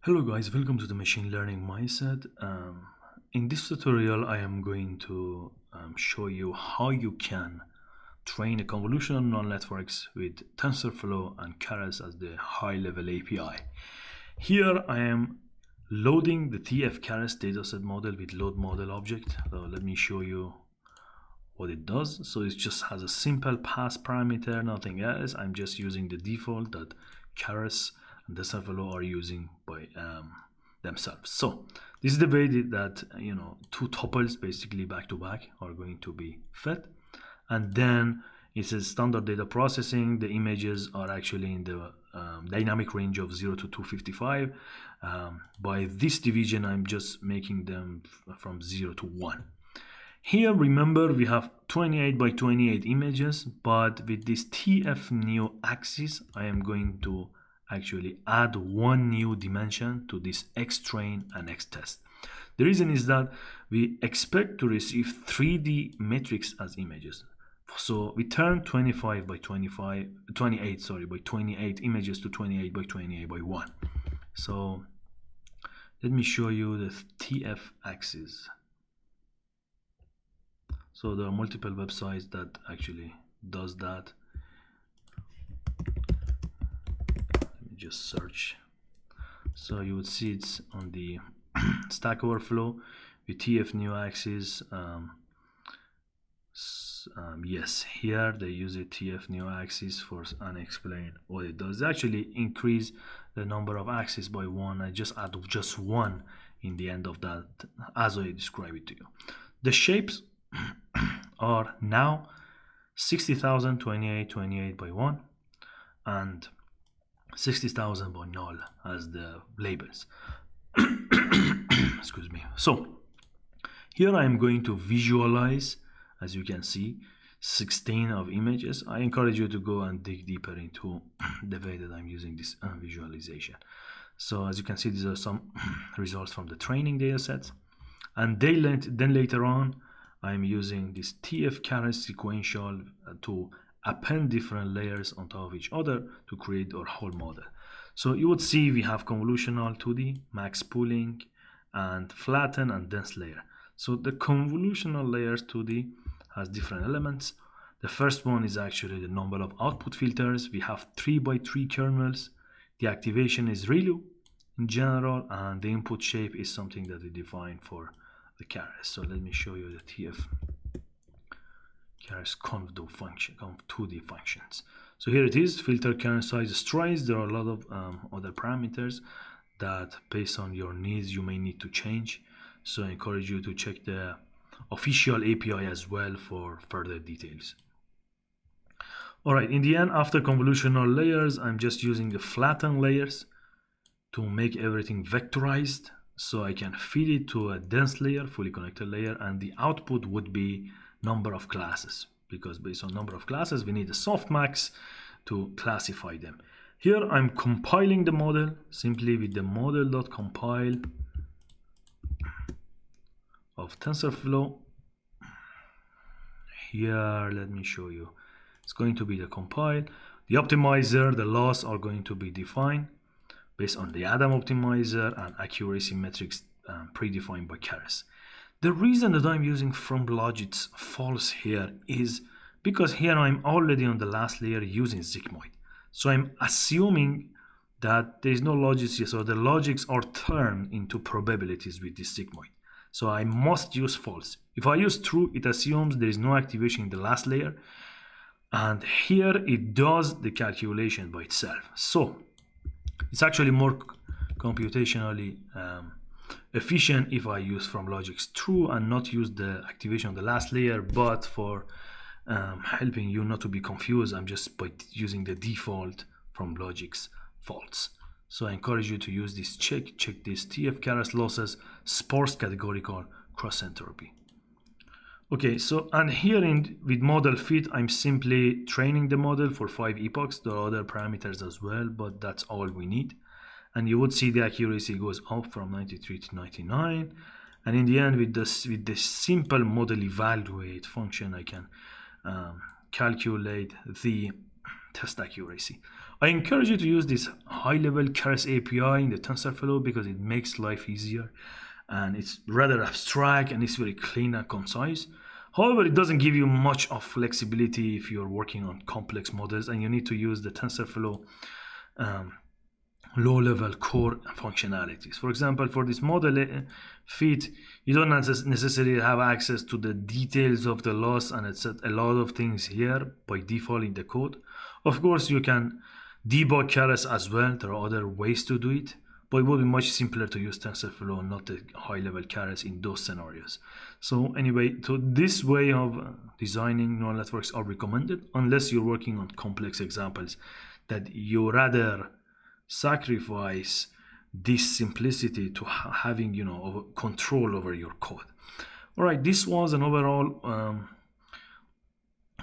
Hello guys, welcome to the machine learning mindset. In this tutorial I am going to show you how you can train a convolutional neural networks with TensorFlow and Kers as the high-level API. Here I am loading the TF-Kers dataset model with load model object. So let me show you what it does. So it just has a simple pass parameter, nothing else. I'm just using the default that Kers and TensorFlow are using by themselves. So this is the way that two tuples basically back to back are going to be fed, and then it says standard data processing. The images are actually in the dynamic range of 0 to 255. By this division I'm just making them from 0 to 1. Here, remember, we have 28 by 28 images, but with this TF new axis, I am going to actually add one new dimension to this X train and X test. The reason is that we expect to receive 3D metrics as images. So we turn 28 by 28 images to 28 by 28 by 1. So let me show you the TF axis. So there are multiple websites that actually does that. Let me just search. So you would see it's on the Stack Overflow with TF new axis. Yes, here they use a TF new axis for unexplained. What it does actually increase the number of axes by 1. I just add just 1 in the end of that as I describe it to you. The shapes are now 60,000 28 by 1 and 60,000 by 0 as the labels. Excuse me. So here I am going to visualize, as you can see, 16 of images. I encourage you to go and dig deeper into the way that I'm using this visualization. So as you can see, these are some results from the training data sets, and then later on I'm using this TF-Kers sequential to append different layers on top of each other to create our whole model. So you would see we have convolutional 2D, max pooling, and flatten and dense layer. So the convolutional layers 2D has different elements. The first one is actually the number of output filters. We have 3 by 3 kernels. The activation is ReLU in general, and the input shape is something that we define for the Kers. So let me show you the TF-Kers conv2D functions. So here it is, filter kernel size strides. There are a lot of other parameters that based on your needs you may need to change. So I encourage you to check the official API as well for further details. Alright, in the end, after convolutional layers, I'm just using the flatten layers to make everything vectorized, so I can feed it to a dense layer, fully connected layer, and the output would be number of classes, because based on number of classes we need a softmax to classify them. Here I'm compiling the model simply with the model.compile of TensorFlow. Here, let me show you. It's going to be the compile. The optimizer, the loss are going to be defined based on the Adam optimizer and accuracy metrics predefined by Kers. The reason that I'm using from logits false here is because here I'm already on the last layer using sigmoid. So I'm assuming that there is no logics here, so the logics are turned into probabilities with this sigmoid. So I must use false. If I use true, it assumes there is no activation in the last layer, and here it does the calculation by itself. So it's actually more computationally efficient if I use from logics true and not use the activation on the last layer. But for helping you not to be confused, I'm just by using the default from logics false. So I encourage you to use this check this TF-Kers losses, sparse categorical cross entropy. Okay, so and here with model fit, I'm simply training the model for 5 epochs. There are other parameters as well, but that's all we need. And you would see the accuracy goes up from 93 to 99. And in the end, with this simple model evaluate function, I can calculate the test accuracy. I encourage you to use this high-level Kers API in the TensorFlow because it makes life easier, and it's rather abstract and it's very clean and concise. However, it doesn't give you much of flexibility if you're working on complex models and you need to use the TensorFlow low-level core functionalities. For example, for this model fit, you don't necessarily have access to the details of the loss, and it's a lot of things here by default in the code. Of course, you can debug Keras as well. There are other ways to do it, but it would be much simpler to use TensorFlow and not the high-level Keras in those scenarios. So anyway, so this way of designing neural networks are recommended unless you're working on complex examples that you rather sacrifice this simplicity to having control over your code. All right, this was an overall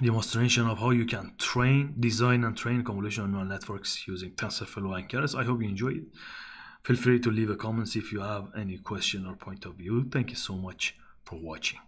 demonstration of how you can design and train convolutional neural networks using TensorFlow and Kers. I hope you enjoyed it. Feel free to leave a comment if you have any question or point of view. Thank you so much for watching.